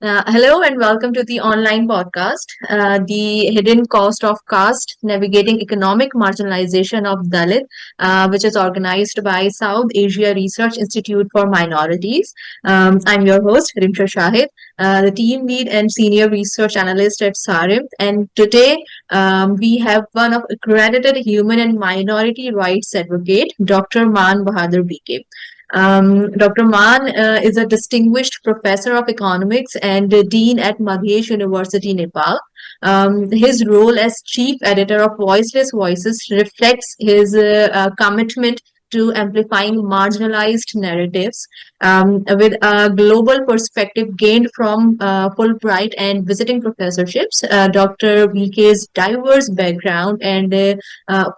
Hello and welcome to the online podcast, The Hidden Cost of Caste, Navigating Economic Marginalization of Dalit, which is organized by South Asia Research Institute for Minorities. I'm your host, Rimsha Shahid, the team lead and senior research analyst at SARIM. And today we have one of accredited human and minority rights advocate, Dr. Man Bahadur BK. Dr. Man is a distinguished professor of economics and dean at Madhesh University, Nepal. His role as chief editor of Voiceless Voices reflects his commitment to amplifying marginalized narratives with a global perspective gained from Fulbright and visiting professorships. Dr. VK's diverse background and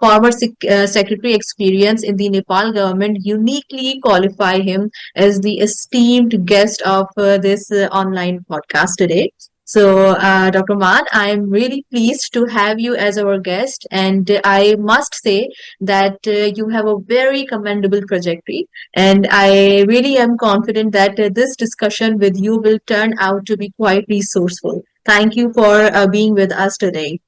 former secretary experience in the Nepal government uniquely qualify him as the esteemed guest of this online podcast today. So, Dr. Man, I'm really pleased to have you as our guest, and I must say that you have a very commendable trajectory, and I really am confident that this discussion with you will turn out to be quite resourceful. Thank you for being with us today.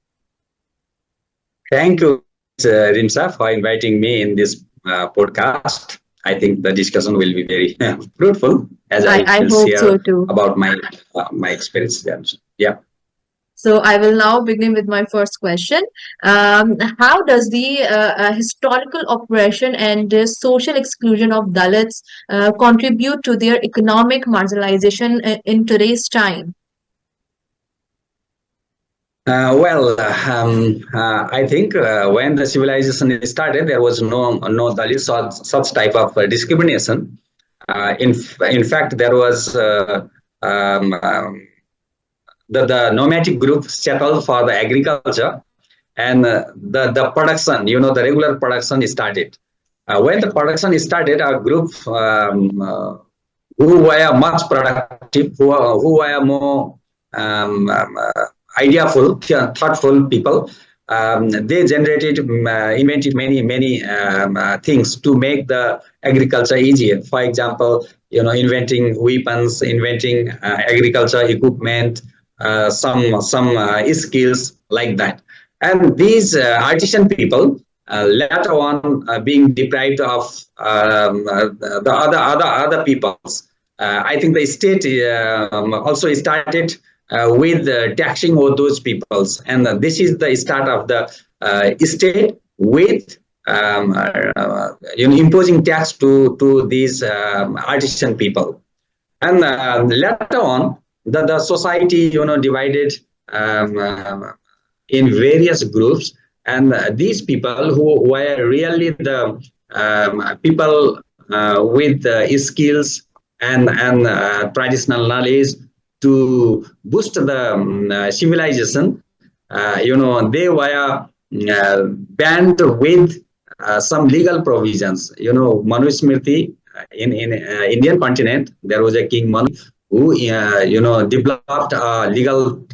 Thank you, Rimsa, for inviting me in this podcast. I think the discussion will be very fruitful as I I will hope so share too. about my experience there. Yeah. So I will now begin with my first question. How does the historical oppression and social exclusion of Dalits contribute to their economic marginalization in today's time? I think when the civilization started, there was no Dalit such type of discrimination. In fact, there was the nomadic group settled for the agriculture, and the production, the regular production started. When the production started, a group who were much productive, who were more ideaful, thoughtful people, they invented many things to make the agriculture easier. For example, inventing weapons, inventing agriculture equipment, some skills like that. And these artisan people later on being deprived of the other peoples. I think the state also started with taxing all those peoples, and this is the start of the state with imposing tax to these artisan people. And later on, the society divided in various groups, and these people who were really the people with skills and traditional knowledge to boost the civilization, they were banned with some legal provisions. Manu Smriti, in Indian continent, there was a king Manu who developed a legal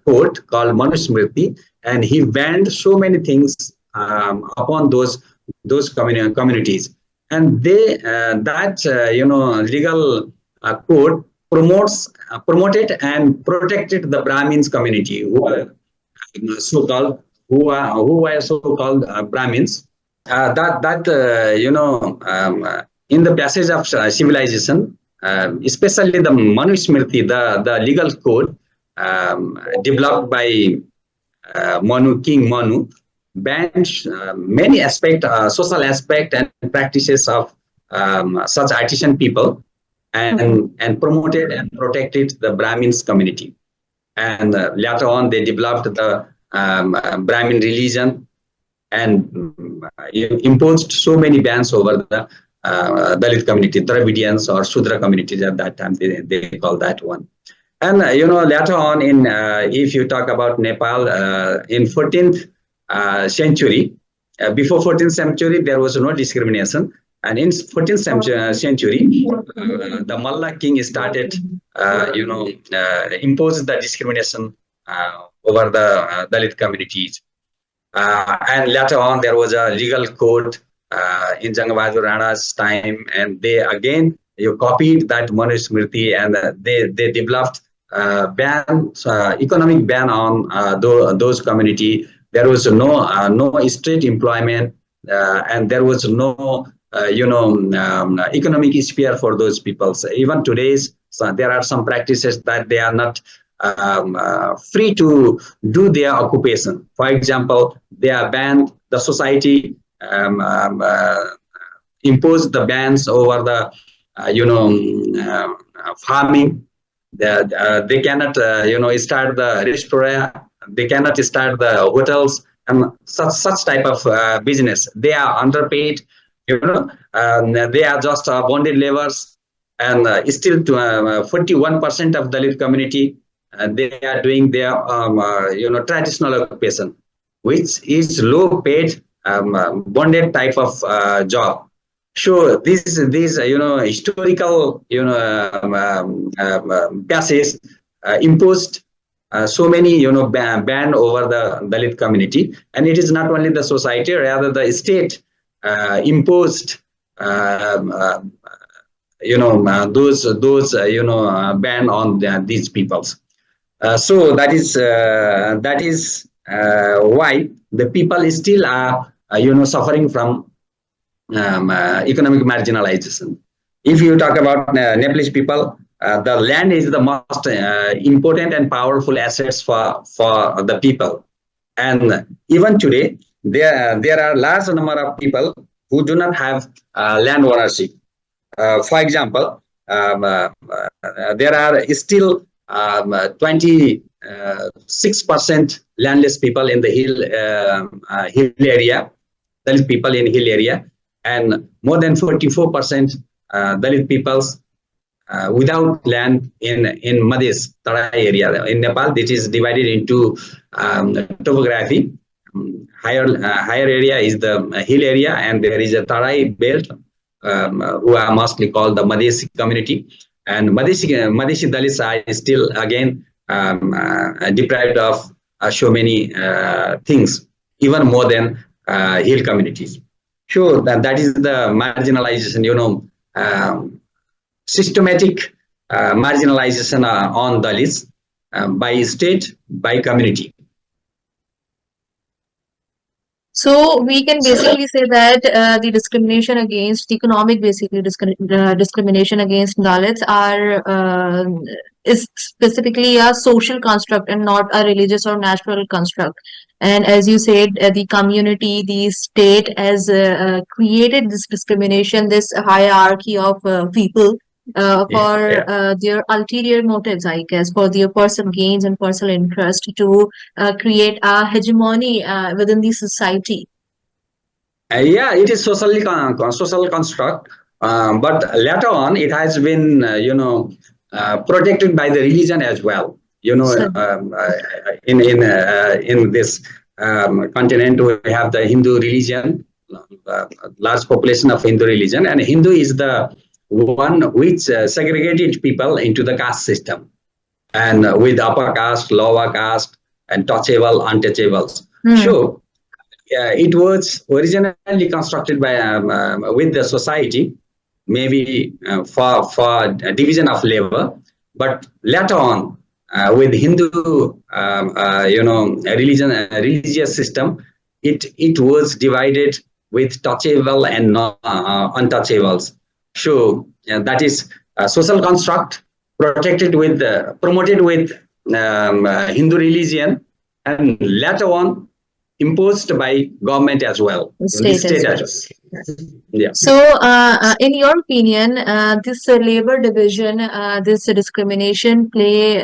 code called Manu Smriti, and he banned so many things upon those communities. And they that legal code promoted and protected the Brahmins community, who are so-called who were so-called Brahmins. In the passage of civilization, especially the Manu Smriti, the legal code developed by King Manu, banned many social aspect and practices of such artisan people, and promoted and protected the Brahmins community. And later on, they developed the Brahmin religion and imposed so many bans over the Dalit community, Dravidians or Shudra communities at that time, they call that one. And later on, in if you talk about Nepal, in 14th century, before 14th century, there was no discrimination. And in 14th century, the Malla king started, imposed the discrimination over the Dalit communities. And later on, there was a legal code in Jangbahadur Rana's time, and they again copied that Manu Smriti, and they developed economic ban on those community. There was no state employment, and there was no economic sphere for those people. So even today's, so there are some practices that they are not free to do their occupation. For example, they are banned. The society imposed the bans over the farming. They cannot start the restaurant. They cannot start the hotels and such type of business. They are underpaid. They are just bonded laborers, and still 41% of Dalit community, they are doing their traditional occupation, which is low paid bonded type of job. Sure, these historical passages imposed so many ban over the Dalit community, and it is not only the society, rather the state imposed ban on these peoples. So that is why the people still are suffering from economic marginalization. If you talk about Nepalese people, the land is the most important and powerful assets for the people. And even today, there are large number of people who do not have land ownership. For example, there are still 26% landless people in the hill area, Dalit people in hill area, and more than 44% Dalit peoples without land in Madhesh area in Nepal. This is divided into topography. Higher area is the hill area, and there is a Tarai belt, who are mostly called the Madhesh community. And Madheshi Dalits are still again deprived of so many things, even more than hill communities. Sure, that is the marginalization, systematic marginalization on Dalits by state, by community. So we can basically say that the discrimination against the economic, basically discrimination against Dalits is specifically a social construct and not a religious or natural construct. And as you said, the community, the state has created this discrimination, this hierarchy of people for their ulterior motives, I guess, for their personal gains and personal interest to create a hegemony within the society. Yeah, it is social construct, but later on it has been protected by the religion as well. In this continent we have the Hindu religion, large population of Hindu religion, and Hindu is the one which segregated people into the caste system, and with upper caste, lower caste, and touchable, untouchables. So it was originally constructed by with the society, maybe for division of labor, but later on with Hindu religious system, it was divided with touchable and untouchables. So that is a social construct protected with promoted with Hindu religion, and later on imposed by government as well. State as well. Yeah. So, in your opinion, this labor division, this discrimination play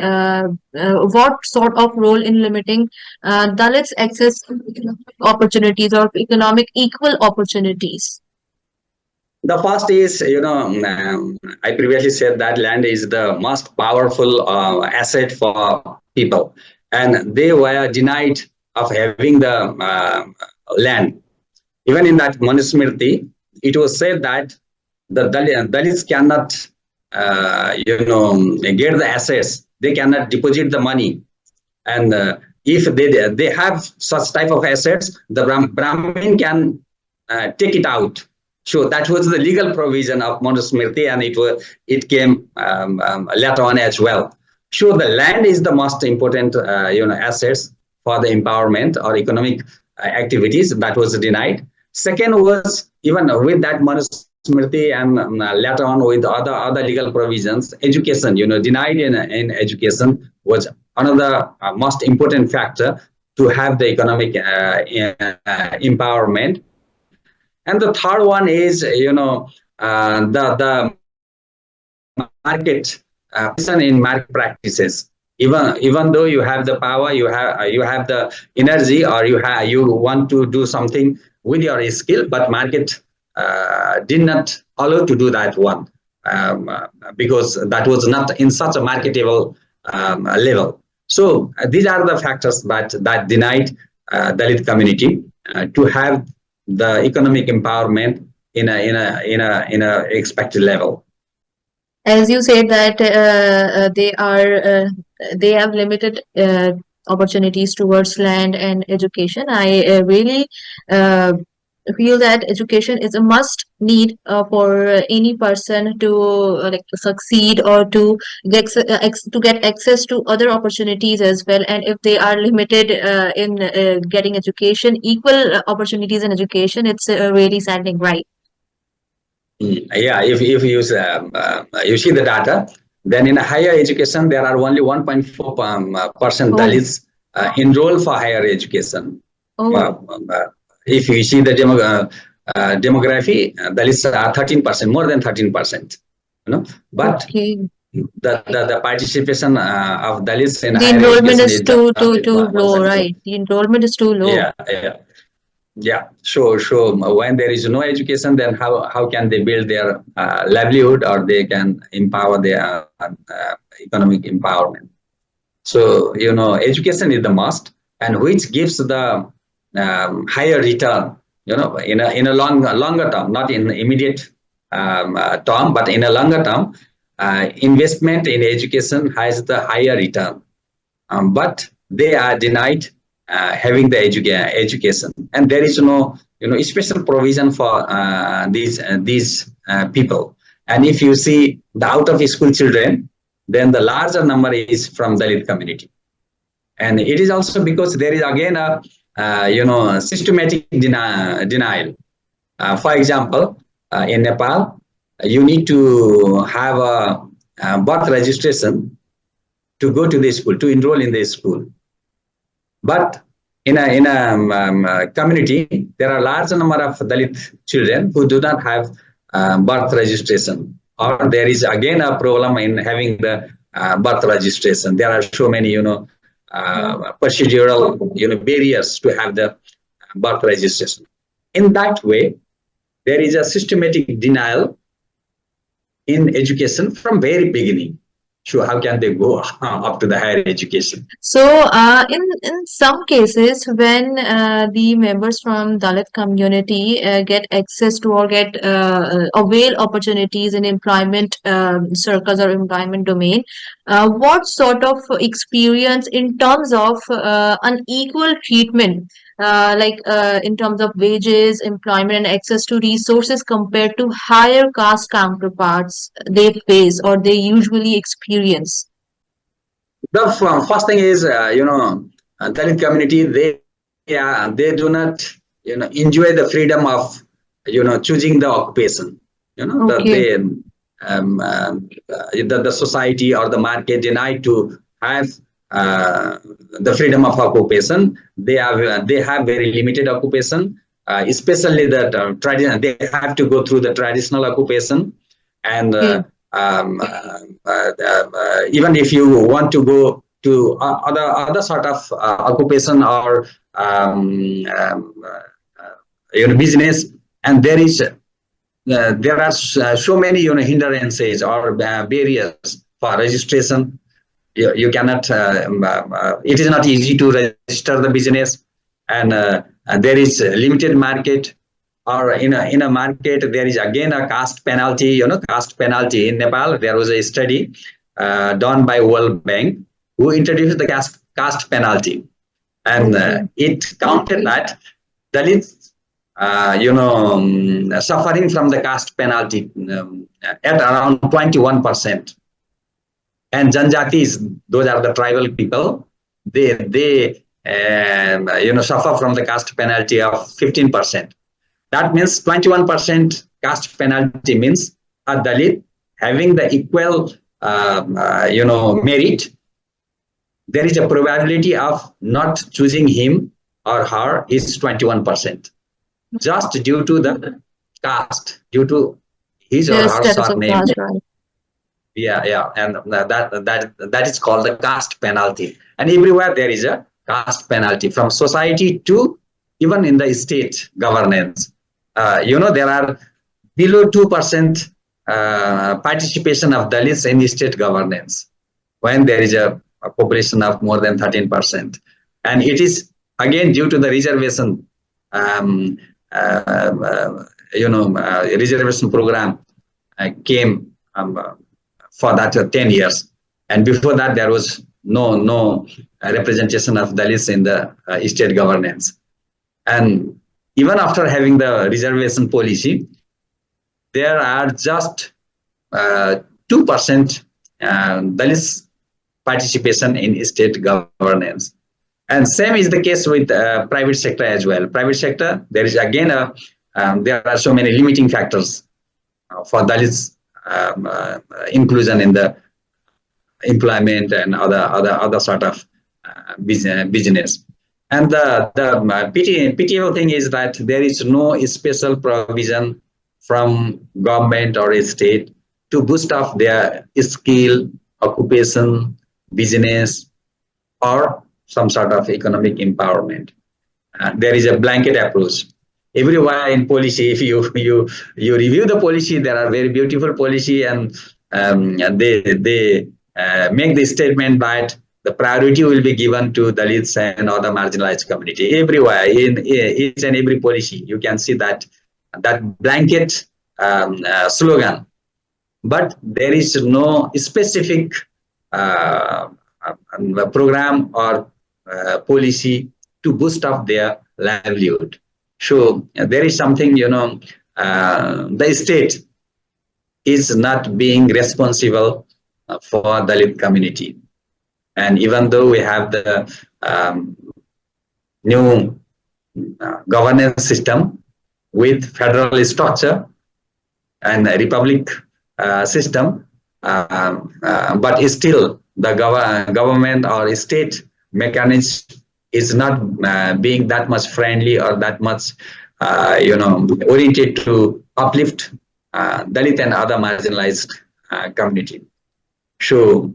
what sort of role in limiting Dalits' access to economic opportunities or economic equal opportunities? The first is, I previously said that land is the most powerful asset for people, and they were denied of having the land. Even in that Manusmriti, it was said that the Dalits cannot, get the assets. They cannot deposit the money, and if they have such type of assets, the Brahmin can take it out. So that was the legal provision of Manusmriti, and it came later on as well. So the land is the most important, assets for the empowerment or economic activities that was denied. Second was even with that Manusmriti and later on with other legal provisions, education, denied in education was another most important factor to have the economic empowerment. And the third one is, the market participation in market practices. Even though you have the power, you have the energy, or you want to do something with your skill, but market did not allow to do that one, because that was not in such a marketable level. So these are the factors that denied Dalit community to have the economic empowerment in a expected level. As you said that they have limited opportunities towards land and education. I really uh, feel that education is a must need for any person to like succeed or to to get access to other opportunities as well. And if they are limited in getting education, equal opportunities in education, it's really saddening, right? Yeah, if you see the data, then in higher education there are only 1.4% Oh, Dalits enroll for higher education. oh, If you see the demography, Dalits are 13%, more than 13%. But okay. the participation of Dalits in The higher enrollment education is is just not too low, 1%. right? The enrollment is too low. Yeah. So when there is no education, then how can they build their livelihood, or they can empower their economic empowerment? So education is the must, and which gives the higher return. In a longer term, not in immediate term, but in a longer term, investment in education has the higher return, but they are denied having the education, and there is no special provision for these people. And if you see the out of school children, then the larger number is from Dalit community, and it is also because there is again a systematic denial. For example, in Nepal, you need to have a birth registration to go to the school, to enroll in the school. But in a community, there are large number of Dalit children who do not have birth registration, or there is again a problem in having the birth registration. There are so many, procedural, barriers to have the birth registration. In that way, there is a systematic denial in education from very beginning. So how can they go up to the higher education? So, in some cases, when the members from Dalit community get access to or get avail opportunities in employment circles or employment domain, what sort of experience in terms of unequal treatment, in terms of wages, employment, and access to resources compared to higher caste counterparts they face or they usually experience? The first thing is, Dalit community, they do not, enjoy the freedom of, choosing the occupation. That Okay. the society or the market denied to have the freedom of occupation. They have very limited occupation, especially that tradition. They have to go through the traditional occupation, and Okay. even if you want to go to other sort of occupation or business, and there are so many hindrances or barriers for registration. You cannot. It is not easy to register the business, and there is a limited market. Or in a market, there is again a caste penalty. Caste penalty in Nepal. There was a study done by World Bank who introduced the caste penalty, and Okay. it counted that Dalits, suffering from the caste penalty at around 21%. And Janjatis, those are the tribal people, they suffer from the caste penalty of 15%. That means 21% caste penalty means a Dalit having the equal merit, there is a probability of not choosing him or her is 21%, just due to the caste, due to his or Their her status of surname. caste, right? Yeah, and that is called the caste penalty. And everywhere there is a caste penalty, from society to even in the state governance. There are below 2% participation of Dalits in the state governance when there is a population of more than 13%. And it is again due to the reservation, um, reservation program came for that 10 years. And before that, there was no representation of Dalits in the state governance. And even after having the reservation policy, there are just 2% Dalits participation in state governance. And same is the case with private sector as well. Private sector, there is again there are so many limiting factors for Dalits inclusion in the employment and other sort of business. And the pitiable thing is that there is no special provision from government or a state to boost up their skill, occupation, business, or some sort of economic empowerment. There is a blanket approach. Everywhere in policy, if you review the policy, there are very beautiful policy, and they make the statement that the priority will be given to Dalits and other marginalized community. Everywhere in each and every policy, you can see that blanket slogan, but there is no specific program or policy to boost up their livelihood. So there is something, the state is not being responsible for Dalit community. And even though we have the new governance system with federal structure and a republic system, but still the government or state mechanism is not being that much friendly or that much oriented to uplift Dalit and other marginalized community. So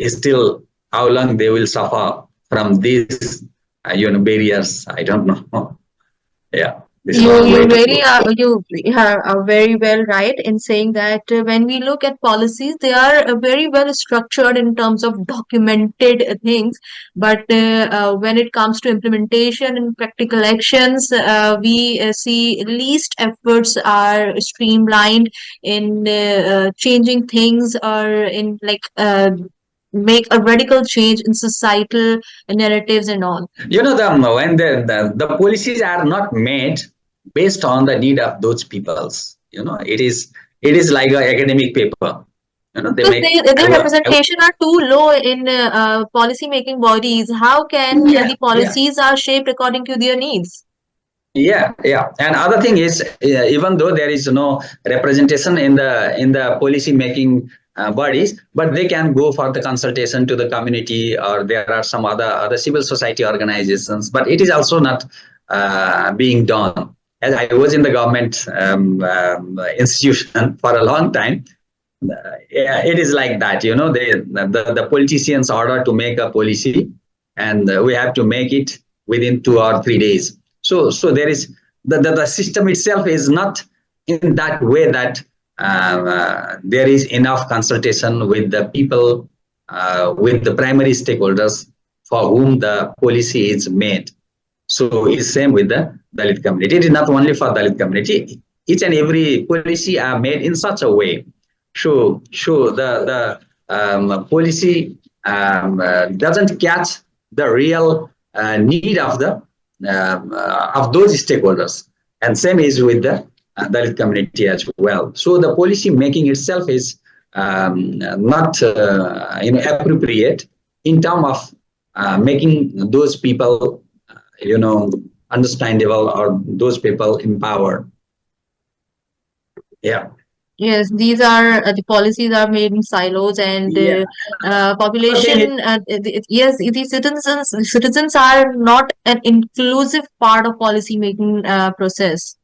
still, how long they will suffer from these barriers, I don't know. Yeah. You are very well right in saying that when we look at policies, they are very well structured in terms of documented things. But when it comes to implementation and practical actions, we see least efforts are streamlined in changing things or in make a radical change in societal narratives and all. When the policies are not made based on the need of those peoples, it is like an academic paper. Their representation are too low in policy making bodies. How can the policies are shaped according to their needs? Yeah. And other thing is, even though there is no representation in the policy making bodies, but they can go for the consultation to the community, or there are some other civil society organizations, but it is also not being done. As I was in the government institution for a long time, it is like that. The politicians order to make a policy, and we have to make it within 2 or 3 days. So there is the system itself is not in that way that there is enough consultation with the people, with the primary stakeholders for whom the policy is made. So it's same with the Dalit community. It is not only for Dalit community. Each and every policy are made in such a way. So the policy doesn't catch the real need of those stakeholders. And same is with the Dalit community as well. So the policy making itself is not appropriate in terms of making those people understandable or those people empowered. Yeah. Yes, these are the policies are made in silos, and Yeah. Other thing is, population. Yes, the citizens are not an inclusive part of policy making process.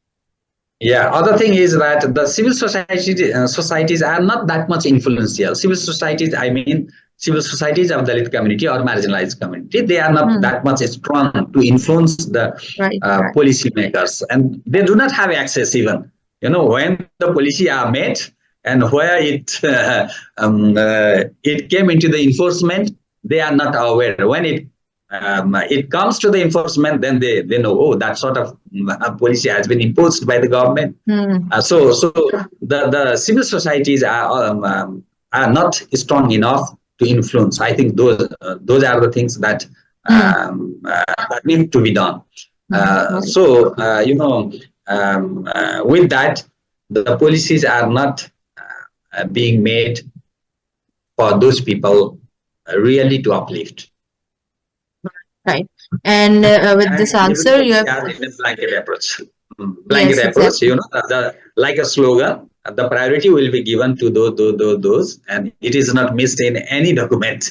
yeah, other thing is that the civil societies are not that much influential. Civil societies, I mean, civil societies of Dalit community or marginalized community, they are not Hmm. that much strong to influence the Right. policy makers, and they do not have access even. When the policy are made and where it came into the enforcement, they are not aware. When it comes to the enforcement, then they know, oh, that sort of policy has been imposed by the government. Hmm. So the civil societies are not strong enough to influence. I think those are the things that Hmm. that need to be done. Right. So with that, the policies are not being made for those people really to uplift. Right. And with And this answer, you everybody have has a blanket approach. Blanket yes, approach, exactly, like a slogan, the priority will be given to those, and it is not missed in any document.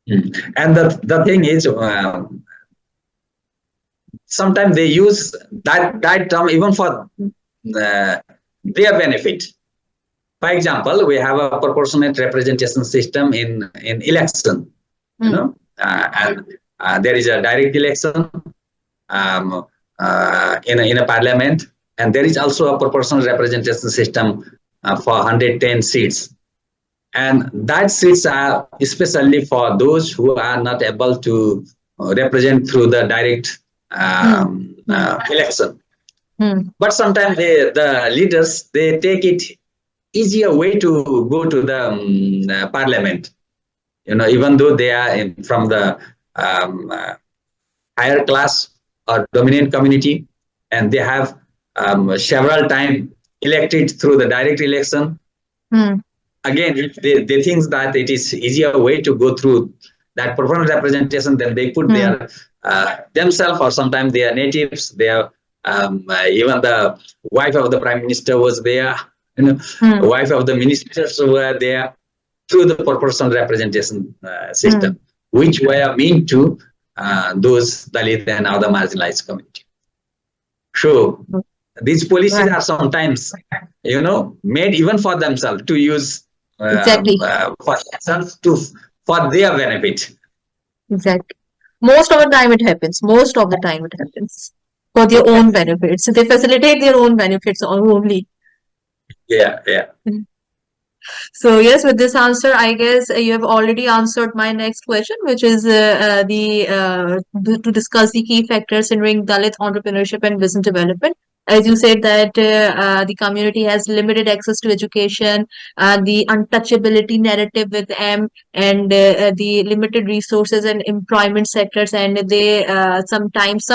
And the thing is, sometimes they use that term even for their benefit. For example, we have a proportionate representation system in election, Hmm. and there is a direct election in a parliament, and there is also a proportional representation system for 110 seats. And that seats are especially for those who are not able to represent through the direct Hmm. election. Hmm. But sometimes the leaders, they take it easier way to go to the parliament. Even though they are from the higher class or dominant community, and they have several times elected through the direct election. Hmm. Again, if they think that it is easier way to go through that proportional representation, then they put Hmm. their themselves, or sometimes their natives, their even the wife of the prime minister was there, Hmm. wife of the ministers were there, through the proportional representation Hmm. system, which were meant to those Dalit and other marginalized community. So these policies Right. are sometimes, made even for themselves to use Exactly. for themselves for their benefit. Exactly. Most of the time it happens. Most of the time it happens for their own benefits. They facilitate their own benefits only. Yeah, yeah. So yes, with this answer, I guess you have already answered my next question, which is to discuss the key factors hindering Dalit entrepreneurship and business development. As you said that the community has limited access to education, the untouchability narrative with M, and the limited resources and employment sectors, and they sometimes,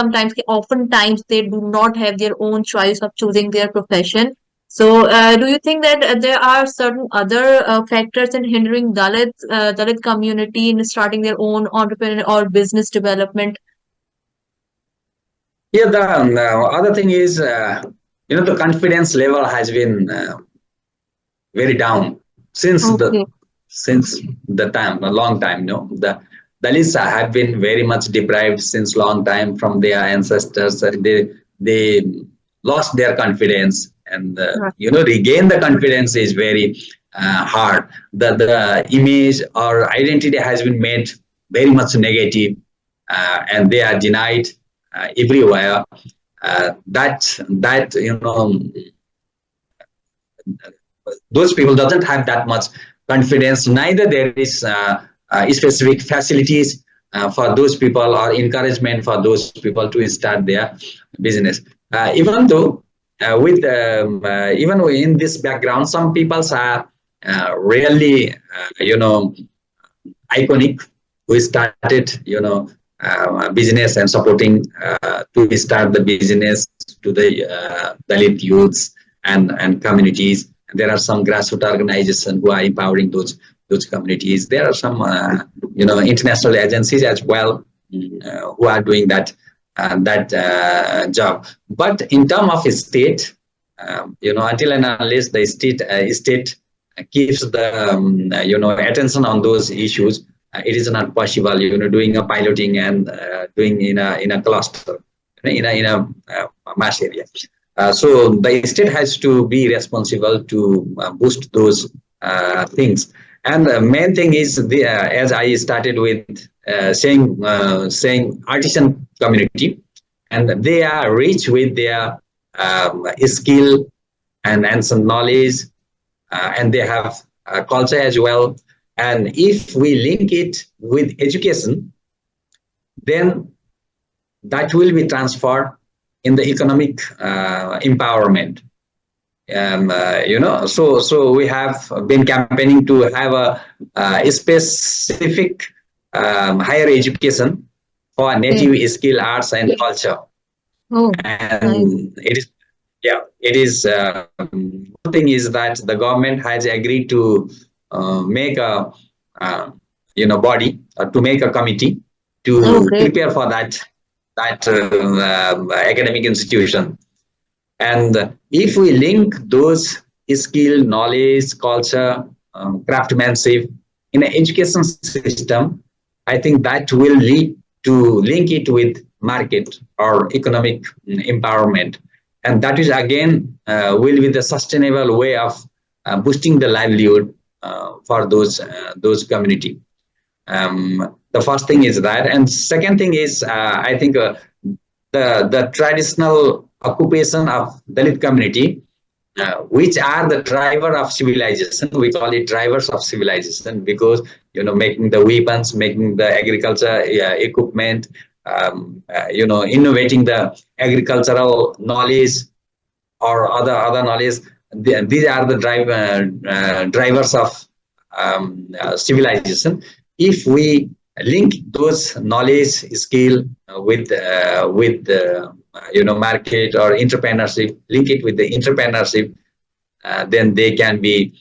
oftentimes, they do not have their own choice of choosing their profession. So, do you think that there are certain other factors in hindering Dalit community in starting their own entrepreneur or business development? Yeah, the other thing is, the confidence level has been very down since the Okay, since the time, a long time. The Dalits have been very much deprived since long time from their ancestors. They lost their confidence, and right. regain the confidence is very hard. The image or identity has been made very much negative, and they are denied everywhere. That those people doesn't have that much confidence. Neither there is specific facilities for those people or encouragement for those people to start their business. Even though with even in this background, some people are really iconic, who started business and supporting to start the business to the Dalit youths and communities. There are some grassroots organizations who are empowering those communities. There are some international agencies as well who are doing that job. But in terms of state, until and unless the state keeps the attention on those issues, it is not possible. Doing a piloting and doing in a cluster, in a mass area. So the state has to be responsible to boost those things. And the main thing is, as I started with saying artisan community, and they are rich with their skill and some knowledge, and they have culture as well. And if we link it with education, then that will be transferred in the economic empowerment. So we have been campaigning to have a specific higher education for Okay. native skill arts and culture. Oh, nice. And it is one thing is that the government has agreed to make a body, to make a committee Oh, to great. prepare for that academic institution. And if we link those skill, knowledge, culture, craftsmanship in an education system, I think that will lead to link it with market or economic empowerment. And that is again will be the sustainable way of boosting the livelihood for those community. The first thing is that, and second thing is I think the traditional occupation of Dalit community, which are the driver of civilization. We call it drivers of civilization because making the weapons, making the agriculture equipment, innovating the agricultural knowledge or other knowledge. These are the drivers of civilization. If we link those knowledge, skill with market or entrepreneurship, link it with the entrepreneurship, then they can be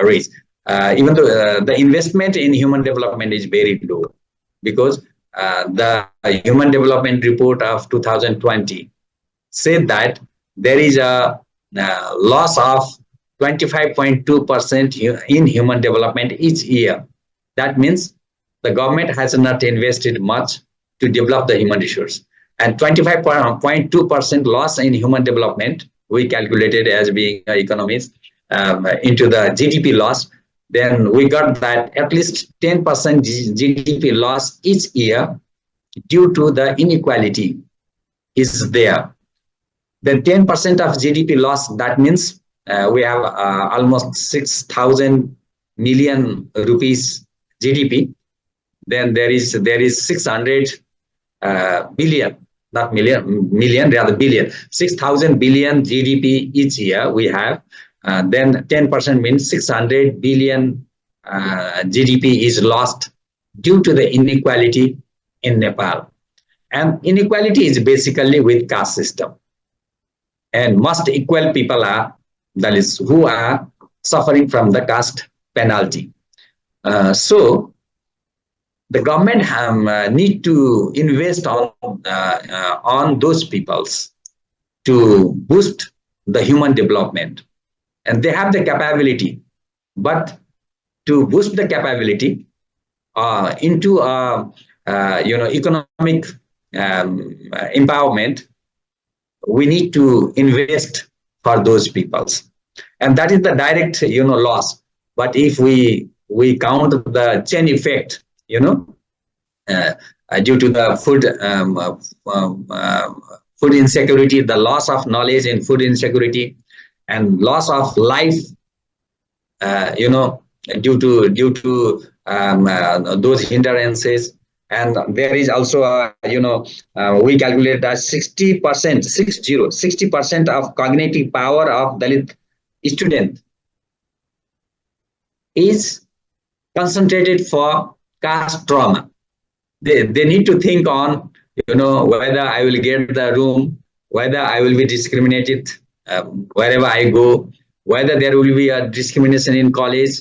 raised. Even though the investment in human development is very low, because the Human Development Report of 2020 said that there is a loss of 25.2% in human development each year. That means the government has not invested much to develop the human resource. And 25.2% loss in human development, we calculated as being economists, into the GDP loss. Then we got that at least 10% GDP loss each year due to the inequality is there. Then 10% of GDP loss, that means we have almost 6,000 million rupees GDP. Then there is 600 billion, not million, rather billion, 6,000 billion GDP each year we have. Then 10% means 600 billion GDP is lost due to the inequality in Nepal. And inequality is basically with caste system. And most equal people are Dalits who are suffering from the caste penalty. So the government need to invest on those peoples to boost the human development, and they have the capability. But to boost the capability into economic empowerment, we need to invest for those peoples, and that is the direct loss. But if we count the chain effect, due to the food insecurity, the loss of knowledge in food insecurity, and loss of life, due to those hindrances. And there is also we calculate that 60% of cognitive power of Dalit student is concentrated for caste trauma. They need to think on whether I will get the room, whether I will be discriminated wherever I go, whether there will be a discrimination in college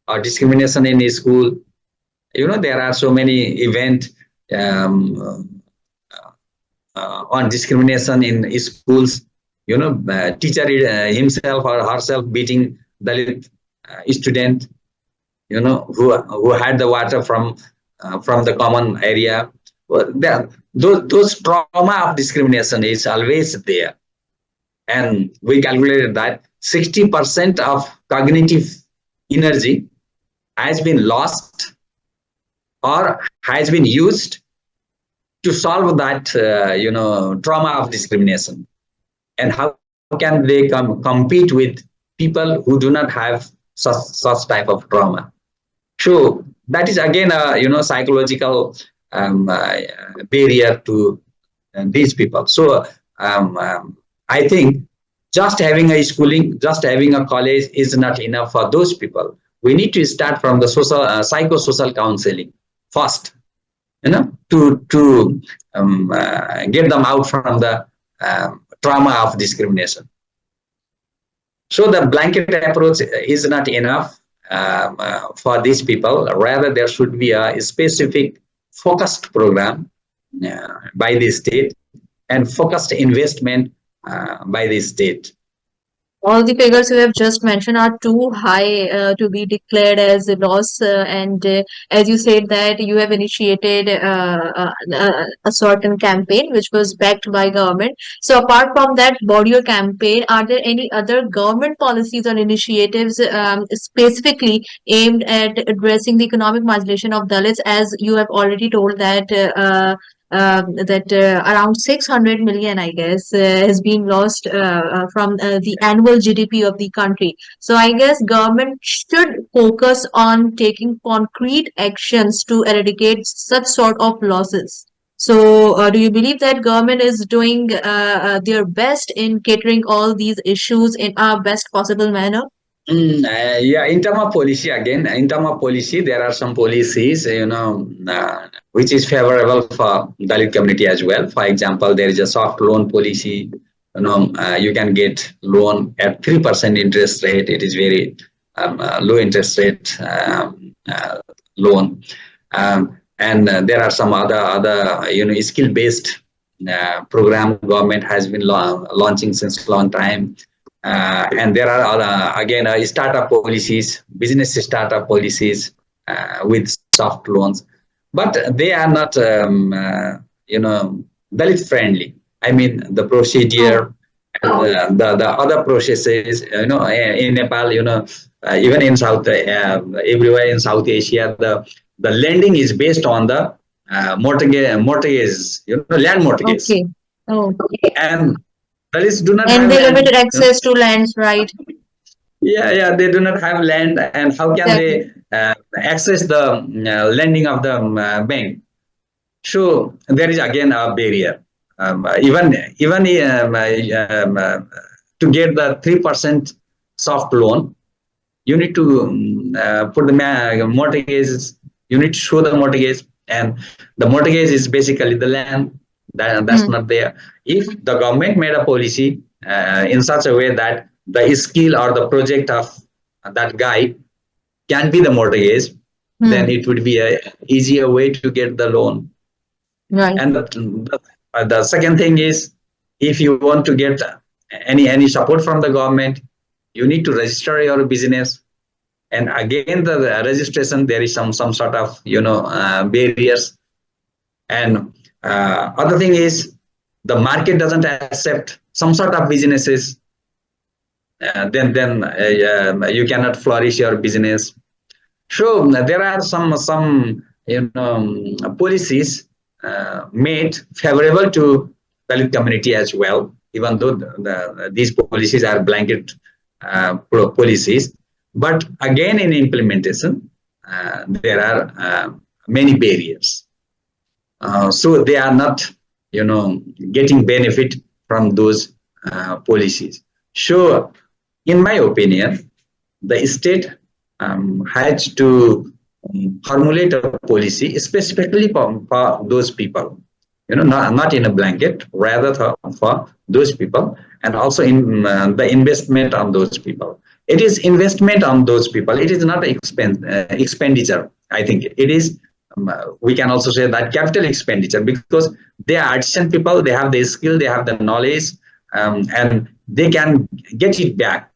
or discrimination in school. There are so many events um, on discrimination in schools. Teacher himself or herself beating Dalit student, who had the water from the common area. Well, those trauma of discrimination is always there, and we calculated that 60% of cognitive energy has been lost or has been used to solve that trauma of discrimination. And how can they compete with people who do not have such type of trauma? So that is again a psychological barrier to these people. So I think just having a schooling, just having a college is not enough for those people. We need to start from the social psychosocial counseling first, to get them out from the trauma of discrimination. So the blanket approach is not enough for these people. Rather, there should be a specific focused program by the state and focused investment by the state. All the figures you have just mentioned are too high to be declared as a loss, and as you said that you have initiated a certain campaign which was backed by government. So apart from that body campaign, are there any other government policies or initiatives specifically aimed at addressing the economic marginalization of Dalits? As you have already told that around 600 million, I guess, has been lost from the annual GDP of the country. So I guess government should focus on taking concrete actions to eradicate such sort of losses. So do you believe that government is doing their best in catering all these issues in a best possible manner? Yeah, in terms of policy, again, in terms of policy, there are some policies, which is favorable for Dalit community as well. For example, there is a soft loan policy. You can get loan at 3% interest rate. It is very low interest rate loan. And there are some other skill based program government has been launching since long time. And there are again startup policies, business startup policies with soft loans, but they are not Dalit friendly. I mean, the procedure and the other processes, in Nepal, even in South, everywhere in South Asia, the lending is based on the mortgage, land mortgage. Okay. Oh. And Dalits do not And have they land. limited access to lands, right? Yeah, they do not have land, and how can Exactly. they access the lending of the bank? So there is again a barrier. Even to get the 3% soft loan, you need to put the mortgage. You need to show the mortgage, and the mortgage is basically the land. That's not there. If the government made a policy in such a way that the skill or the project of that guy can be the mortgage, then it would be a easier way to get the loan. Right. And the second thing is, if you want to get any support from the government, you need to register your business. And again, the registration, there is some sort of barriers. And other thing is, the market doesn't accept some sort of businesses. Then you cannot flourish your business. So there are some policies made favorable to Dalit community as well, even though these policies are blanket policies. But again, in implementation, there are many barriers. So they are not, getting benefit from those policies. So, in my opinion, the state has to formulate a policy specifically for those people. Not in a blanket, rather for those people. and also in the investment on those people. It is investment on those people. It is not expenditure. I think it is. We can also say that capital expenditure, because they are artisan people. They have the skill. They have the knowledge, and they can get it back.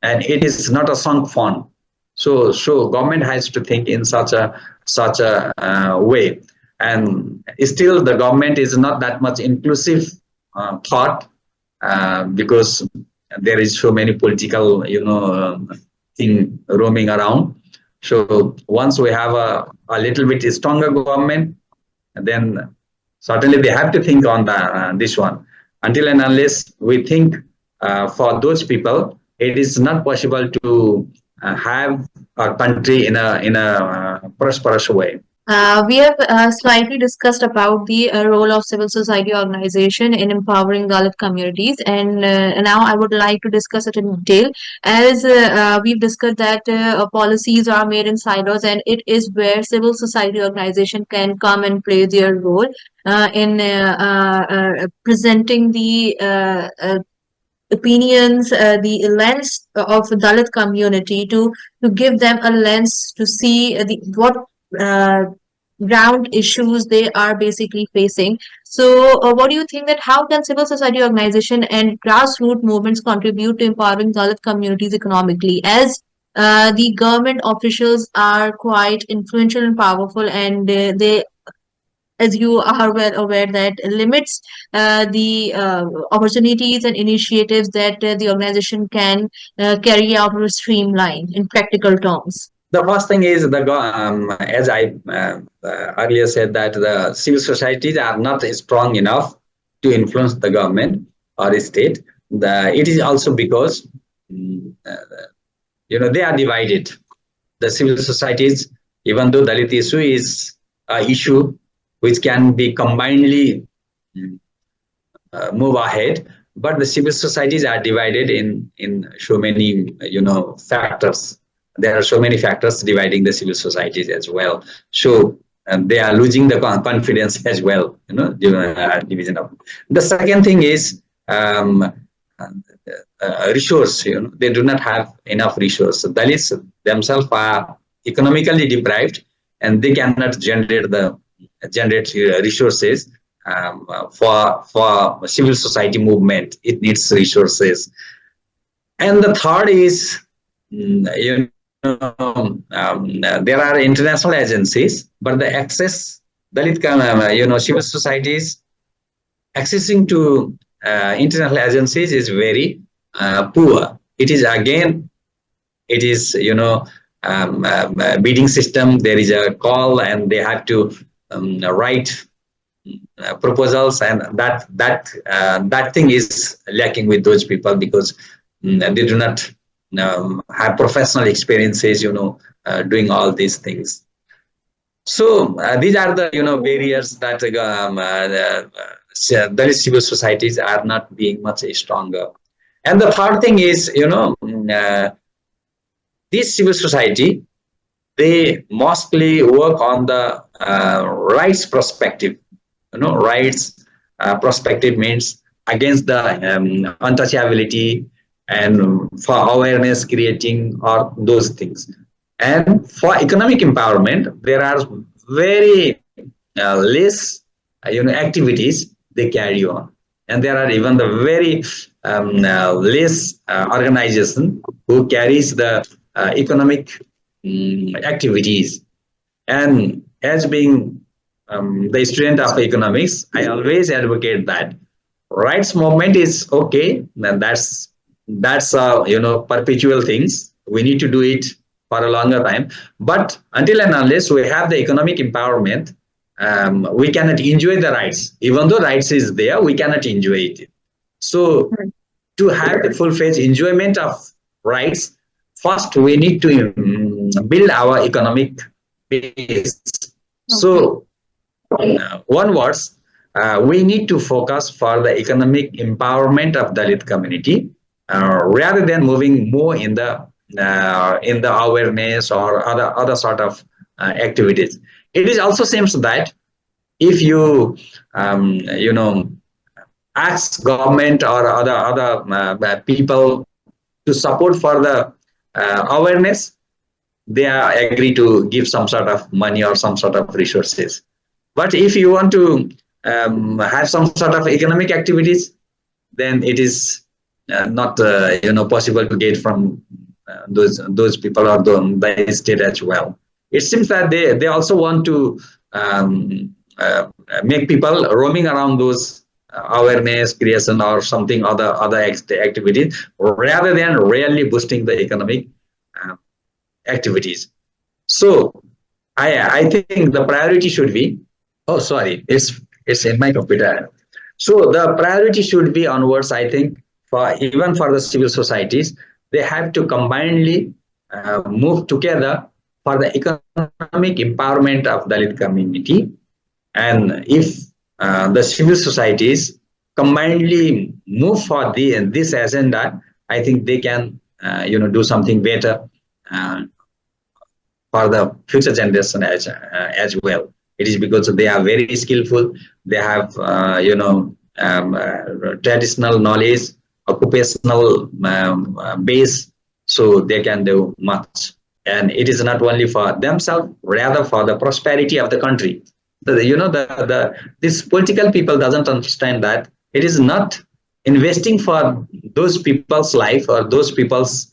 And it is not a sunk fund. So government has to think in such a way. And still, the government is not that much inclusive thought, because there is so many political, thing roaming around. So once we have a little bit stronger government, then certainly they have to think on this one. Until and unless we think for those people, it is not possible to have a country in a prosperous way. We have slightly discussed about the role of civil society organization in empowering Dalit communities, and now I would like to discuss it in detail. As we've discussed that policies are made in silos, and it is where civil society organization can come and play their role in presenting the opinions, the lens of Dalit community to give them a lens to see the what uh, ground issues they are basically facing. So, what do you think that how can civil society organization and grassroots movements contribute to empowering Dalit communities economically? As the government officials are quite influential and powerful, and they, as you are well aware, that limits the opportunities and initiatives that the organization can carry out or streamline in practical terms. The first thing is as I earlier said, that the civil societies are not strong enough to influence the government or the state. It is also because they are divided. The civil societies, even though Dalit issue is an issue which can be combinedly move ahead, but the civil societies are divided in so many factors. There are so many factors dividing the civil societies as well. So they are losing the confidence as well. Division of. The second thing is resource. They do not have enough resource. Dalits themselves are economically deprived, and they cannot generate resources for civil society movement. It needs resources. And the third is, there are international agencies, but the access, Dalit, civil societies accessing to international agencies is very poor. It is again, it is bidding system. There is a call, and they have to write proposals, and that thing is lacking with those people, because they do not have professional experiences, doing all these things. So these are the barriers that the civil societies are not being much stronger. And the third thing is, this civil society, they mostly work on the rights perspective. Rights perspective means against the untouchability, and for awareness creating, or those things. And for economic empowerment, there are very less activities they carry on, and there are even the very less organization who carries the economic activities. And as being the student of economics, I always advocate that rights movement is okay, and that's perpetual things. We need to do it for a longer time. But until and unless we have the economic empowerment, we cannot enjoy the rights. Even though rights is there, we cannot enjoy it. So to have the full-fledged enjoyment of rights, first we need to build our economic base. So one words, we need to focus for the economic empowerment of Dalit community, rather than moving more in the awareness or other sort of activities. It is also seems that if you ask government or other people to support for the awareness, they are agree to give some sort of money or some sort of resources. But if you want to have some sort of economic activities, then it is not possible to get from those people or the state as well. It seems that they also want to make people roaming around those awareness creation or something other activities rather than really boosting the economic uh, activities. So I think the priority should be. Oh, sorry, it's in my computer. So the priority should be onwards. I think for even for the civil societies, they have to combinedly move together for the economic empowerment of Dalit community. And if the civil societies combinedly move for this agenda, I think they can do something better uh, for the future generation as well. It is because they are very skillful. They have traditional knowledge, occupational base, so they can do much. And it is not only for themselves, rather for the prosperity of the country. The this political people doesn't understand that it is not investing for those people's life or those people's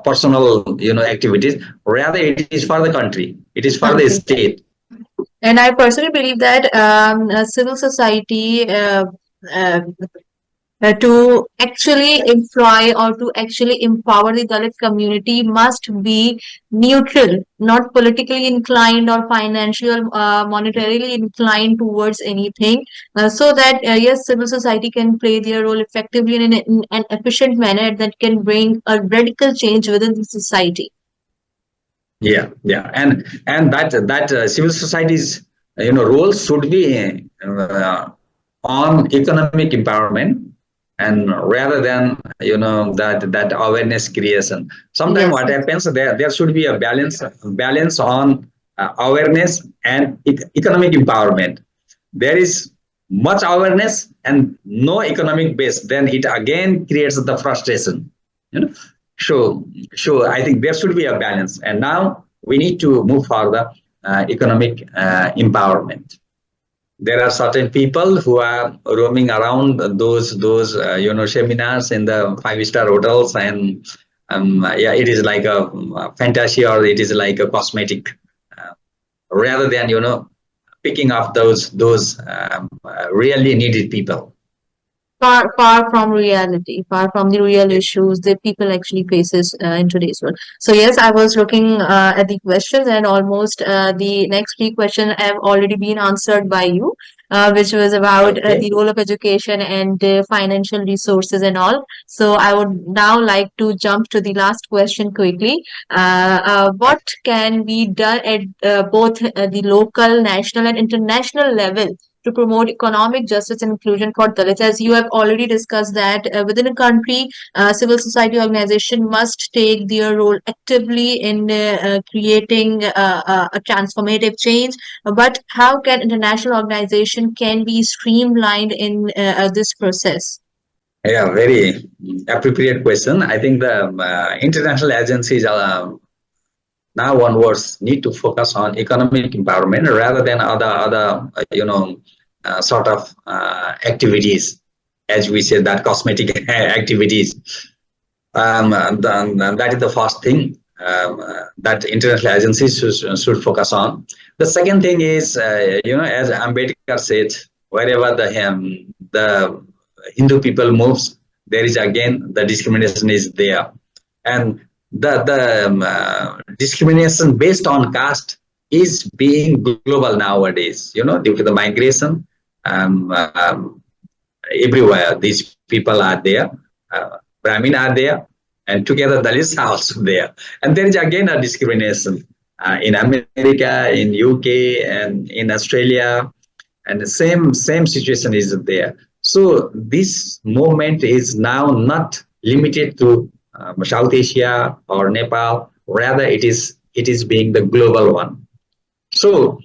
personal activities. Rather, it is for the country. It is for the Country. state. And I personally believe that civil society uh, to actually employ or to actually empower the Dalit community must be neutral, not politically inclined or financial, monetarily inclined towards anything, so that yes, civil society can play their role effectively in an efficient manner that can bring a radical change within the society. Yeah, and that civil society's role should be on economic empowerment, and rather than that awareness creation. Sometimes Yes, what happens, there should be a balance on awareness and economic empowerment. There is much awareness and no economic base, then it again creates the frustration. You know, so I think there should be a balance, and now we need to move for the economic empowerment. There are certain people who are roaming around those seminars in the five-star hotels, and yeah, it is like a fantasy, or it is like a cosmetic, uh, rather than picking up those really needed people. far from reality, far from the real issues that people actually faces in today's world. So yes, I was looking at the questions, and almost the next three questions have already been answered by you, which was about Okay. the role of education and financial resources and all. So I would now like to jump to the last question quickly. What can be done at both the local, national, and international level to promote economic justice and inclusion for Dalits? As you have already discussed that within a country, civil society organization must take their role actively in creating a transformative change. But how can international organization can be streamlined in this process? Yeah, very appropriate question. I think the international agencies now onwards need to focus on economic empowerment rather than other sort of activities, as we said, that cosmetic activities. That is the first thing that international agencies should focus on. The second thing is, as Ambedkar said, wherever the Hindu people moves, there is again the discrimination is there, and the discrimination based on caste is being global nowadays. Due to the migration, everywhere these people are there. Brahmin are there, and together Dalits are also there. And there is again a discrimination in America, in UK, and in Australia, and the same situation is there. So this movement is now not limited to South Asia or Nepal. Rather, it is being the global one. So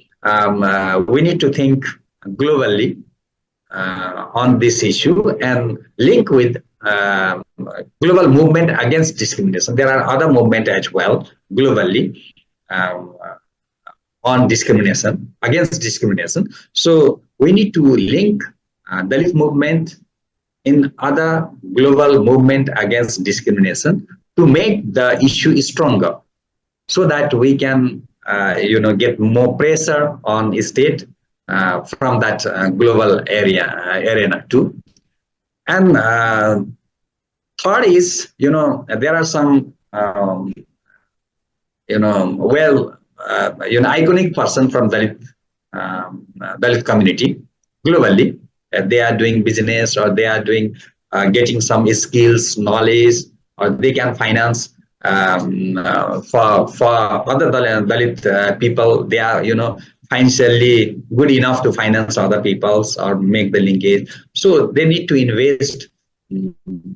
we need to think globally, on this issue and link with global movement against discrimination. There are other movements as well globally um, on discrimination, against discrimination. So we need to link Dalit movement in other global movement against discrimination to make the issue stronger, so that we can get more pressure on state from that global arena too. And third is, there are some iconic person from Dalit community globally. They are doing business, or they are doing getting some skills, knowledge, or they can finance for other Dalit people. They are financially good enough to finance other people's or make the linkage. So they need to invest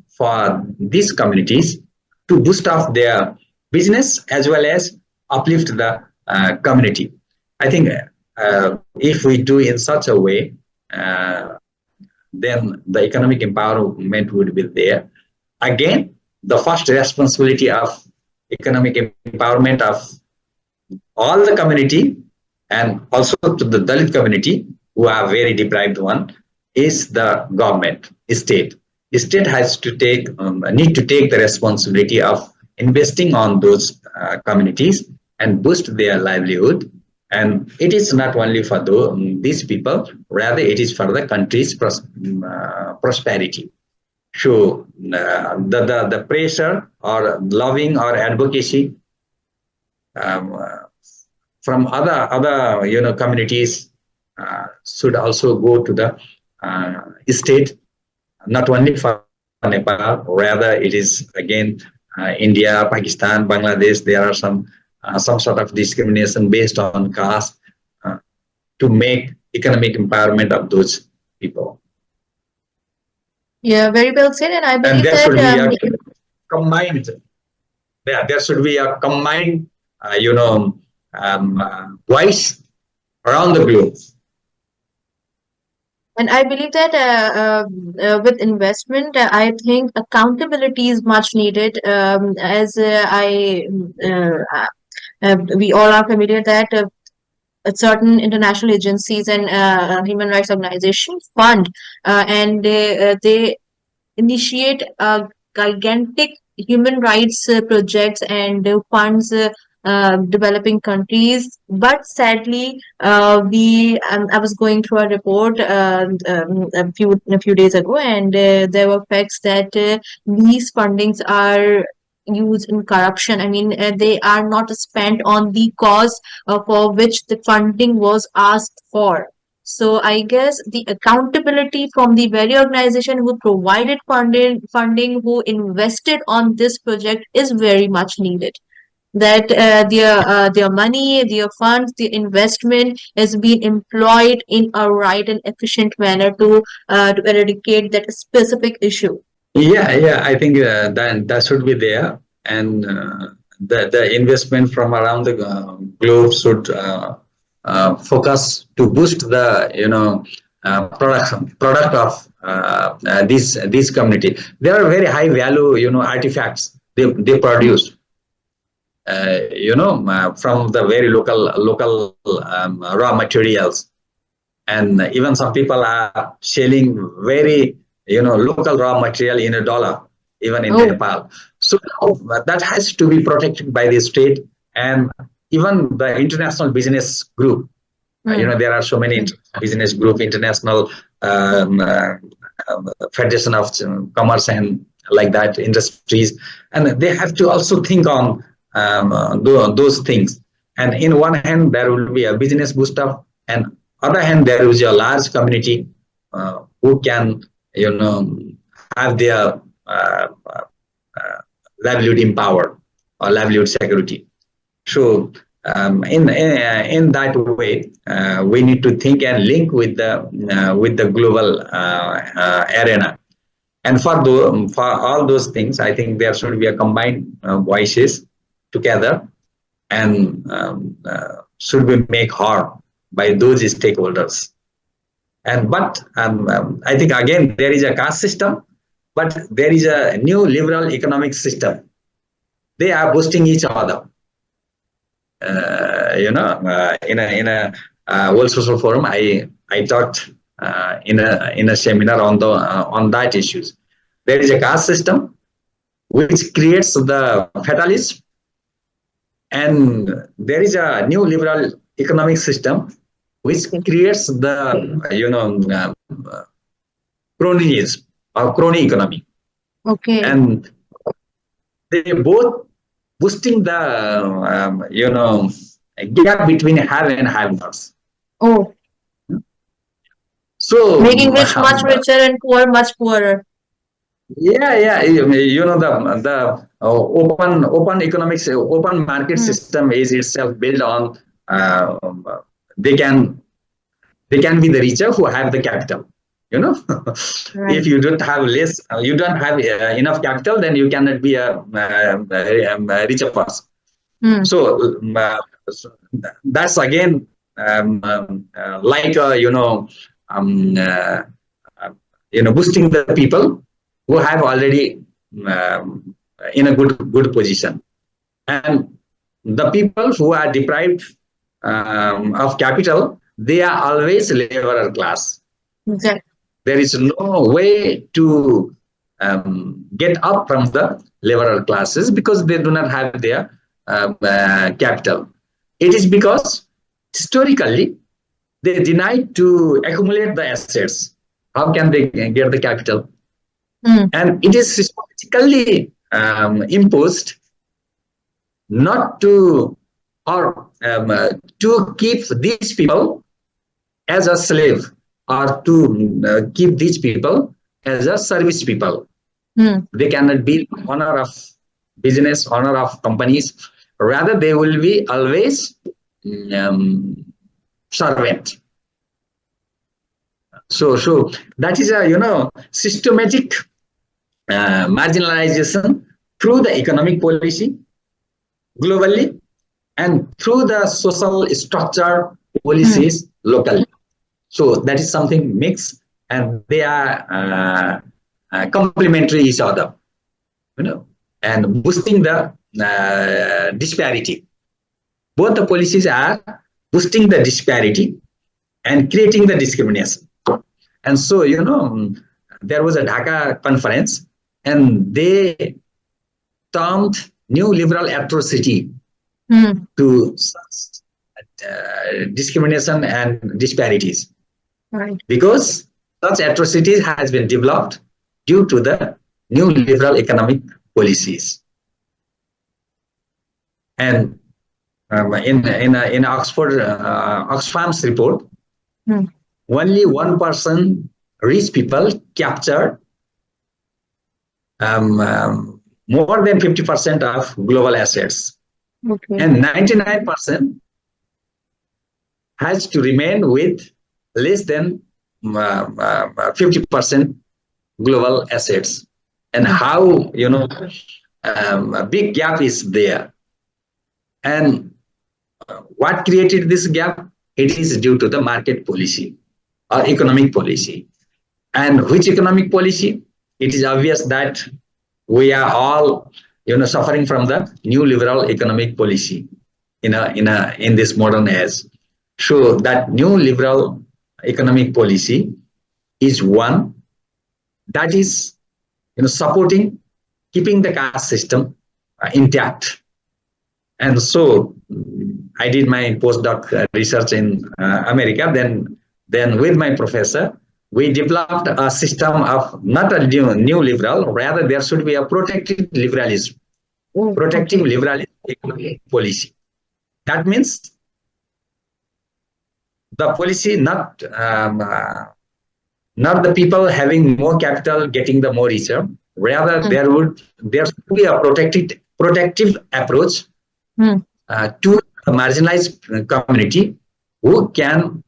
for these communities to boost up their business as well as uplift the community. I think if we do in such a way, then the economic empowerment would be there. Again, the first responsibility of economic empowerment of all the community, and also to the Dalit community who are very deprived one, is the government, state. The state has to need to take the responsibility of investing on those communities and boost their livelihood. And it is not only for these people, rather it is for the country's prosperity. So the pressure or loving or advocacy from other communities should also go to the state, not only for Nepal, rather it is again India, Pakistan, Bangladesh. There are some sort of discrimination based on caste to make economic empowerment of those people. Yeah, very well said. And I And believe there that should be a combined, there should be a combined, voice around the globe. And I believe that with investment, I think accountability is much needed. As we all are familiar that certain international agencies and human rights organizations fund and they initiate gigantic human rights projects and funds developing countries. But sadly, I was going through a report a few days ago, and there were facts that these fundings are used in corruption. I mean, they are not spent on the cause for which the funding was asked for. So I guess the accountability from the very organization who provided funding, who invested on this project is very much needed. That their money, their funds, their investment is being employed in a right and efficient manner to eradicate that specific issue. Yeah. I think that should be there, and the investment from around the globe should focus to boost the product of this community. There are very high value artifacts they produce. From the very local raw materials, and even some people are selling very local raw material in $1 even in Nepal. So that has to be protected by the state, and even the international business group. There are so many business group, international Federation of Commerce and like that industries, and they have to also think on those things. And in one hand there will be a business booster, and other hand there is a large community who can have their livelihood empowered or livelihood security. So in that way, we need to think and link with the global arena. And for all those things, I think there should be a combined voices together, and should be make harm by those stakeholders. But I think again there is a caste system, but there is a new liberal economic system. They are boosting each other. In a World Social Forum, I talked in a seminar on that issues. There is a caste system which creates the fatalism, and there is a new liberal economic system which creates the cronyism or crony economy, Okay. and they both boosting the gap between have and have nots. Oh, So making rich much richer and poor much poorer. yeah, the open economics, open market system is itself built on uh, they can they can be the richer who have the capital. You know, Right. if you don't have less, you don't have enough capital, then you cannot be a richer person. So that's again like um, uh, boosting the people who have already um, in a good position, and the people who are deprived of capital, they are always laborer class. Exactly. There is no way to get up from the laborer classes because they do not have their capital. It is because historically they denied to accumulate the assets. How can they get the capital? And it is systematically imposed not to or to keep these people as a slave, or to keep these people as a service people. They cannot be owner of business, owner of companies. Rather, they will be always servant. So that is a systematic marginalization through the economic policy globally and through the social structure policies locally. So that is something mixed, and they are complementary each other, and boosting the disparity. Both the policies are boosting the disparity and creating the discrimination. And so, there was a Dhaka conference, and they termed new liberal atrocity to such discrimination and disparities. Right. Because such atrocities has been developed due to the new liberal economic policies. And in Oxfam's report, only 1% rich people captured more than 50% of global assets. Okay. And 99% has to remain with less than 50% global assets. And how, a big gap is there. And what created this gap? It is due to the market policy or economic policy. And which economic policy? It is obvious that we are all, suffering from the new liberal economic policy in this modern age. So that new liberal economic policy is one that is, supporting, keeping the caste system intact. And so I did my postdoc research in America. Then with my professor, we developed a system of not a new liberal, rather there should be a protective liberalism. Protective liberalism economic policy. That means the policy not the people having more capital getting the more richer. Rather, there should be a protective approach to a marginalized community who can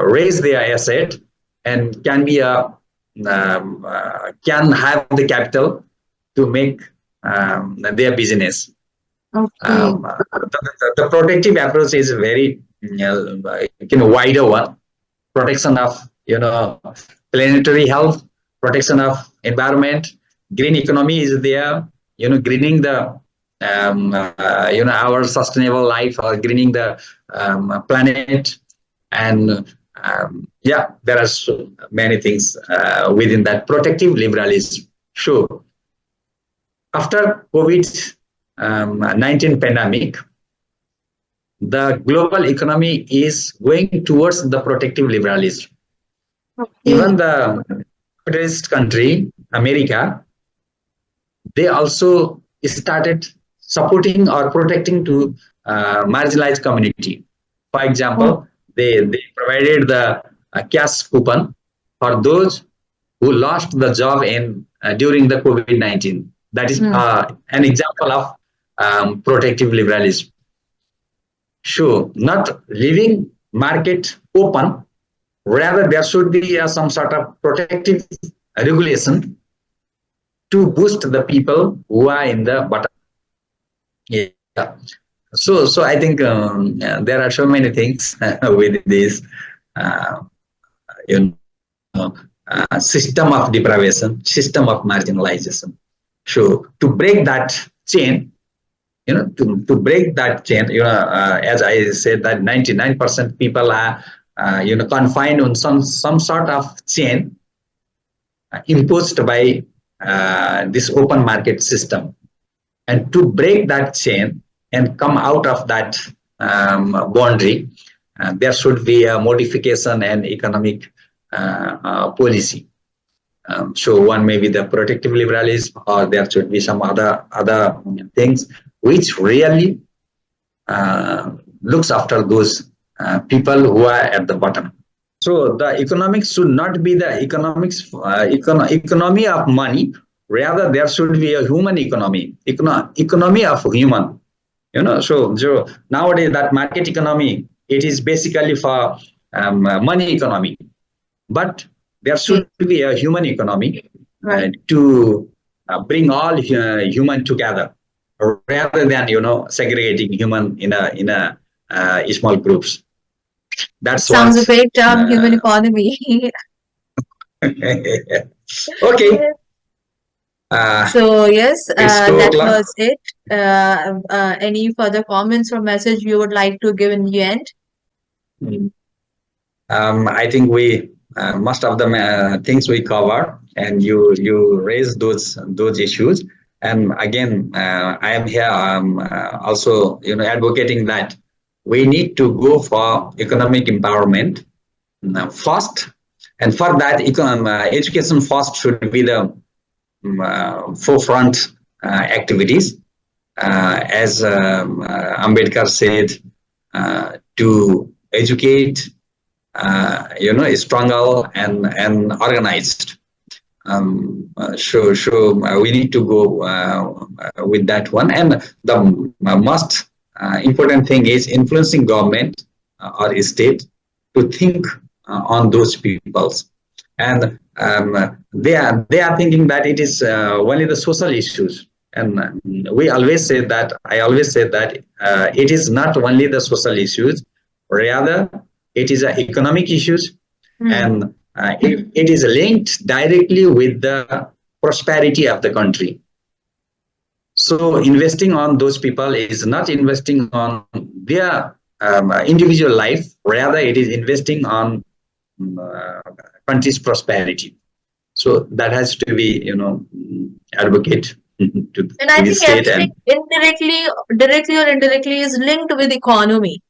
raise their asset and can be can have the capital to make their business. Okay. The protective approach is very wider one, protection of planetary health, protection of environment. Green economy is there, greening the our sustainable life, or greening the planet. And yeah, there are so many things within that protective liberalism. Sure. After COVID 19 pandemic, the global economy is going towards the protective liberalism. Okay. Even the capitalist country, America, they also started supporting or protecting to marginalized community. For Oh, example, they provided the cash coupon for those who lost the job in during the COVID-19. That is hmm. an example of protective liberalism. Sure, not leaving market open. Rather, there should be some sort of protective regulation to boost the people who are in the bottom. Yeah. So I think there are so many things with this, uh, system of deprivation, system of marginalization. So to break that chain, to break that chain, as I said, that 99% people are, confined on some sort of chain imposed by this open market system. And to break that chain and come out of that boundary, there should be a modification and economic policy. So one may be the protective liberalism, or there should be some other things which really looks after those people who are at the bottom. So the economics should not be the economy of money. Rather, there should be a human economy, economy of human. So nowadays that market economy, it is basically for money economy. But there Okay. should be a human economy Right. to bring all human together, rather than segregating human in a small groups. It That's sounds a what. great term, human Uh, economy. okay. Yes. Uh, So yes, it's two that o'clock. was it. Any further comments or message you would like to give in the end? I think we most of the things we cover, and you raise those issues. And again, I am here also advocating that we need to go for economic empowerment first, and for that, education first should be the forefront activities. As Ambedkar said, to educate, stronger and organized. So we need to go with that one. And the most important thing is influencing government or state to think on those peoples. And they are thinking that it is only the social issues. And we always say that I always say that it is not only the social issues, rather it is economic issues, Hmm. and it is linked directly with the prosperity of the country. So investing on those people is not investing on their individual life, rather it is investing on uh, country's prosperity. So that has to be, advocate And to I the think state. everything And indirectly, directly or indirectly, is linked with economy.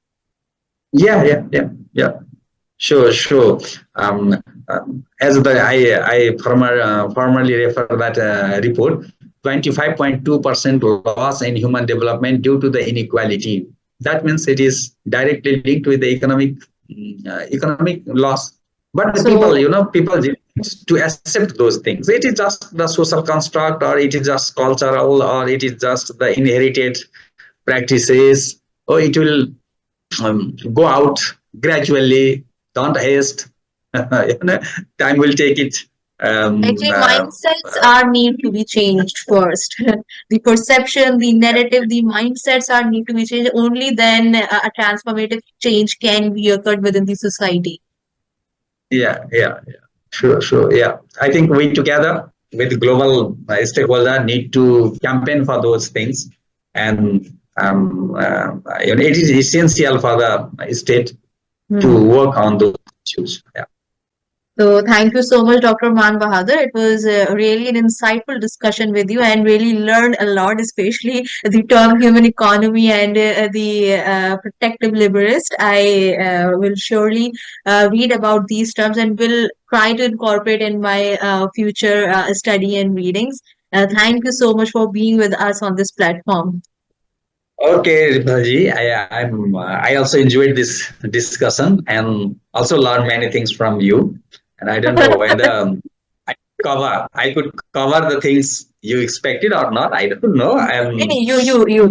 yeah. Sure. Um, as I formerly refer that report, 25.2% loss in human development due to the inequality. That means it is directly linked with the economic loss. But the people, So people need to accept those things. It is just the social construct, or it is just cultural, or it is just the inherited practices, or it will go out gradually. Don't haste. Time will take it. Um, actually, uh, mindsets are need to be changed first. The perception, the narrative, the mindsets are need to be changed. Only then a transformative change can be occurred within the society. Yeah. Sure. Yeah, I think we together with global stakeholder need to campaign for those things, and it is essential for the state to Hmm. work on those issues. Yeah. So thank you so much, Dr. Man Bahadur. It was really an insightful discussion with you and really learned a lot, especially the term human economy and the protective liberalist. I will surely read about these terms and will try to incorporate in my future study and readings. Thank you so much for being with us on this platform. Okay, Ripalji, I also enjoyed this discussion and also learned many things from you. And I don't know whether I could cover the things you expected or not. I don't know. You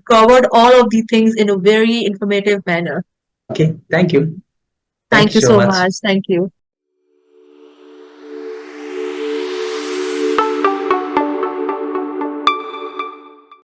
covered all of the things in a very informative manner. Okay. Thank you. Thank Thank you you so so much. much. Thank you.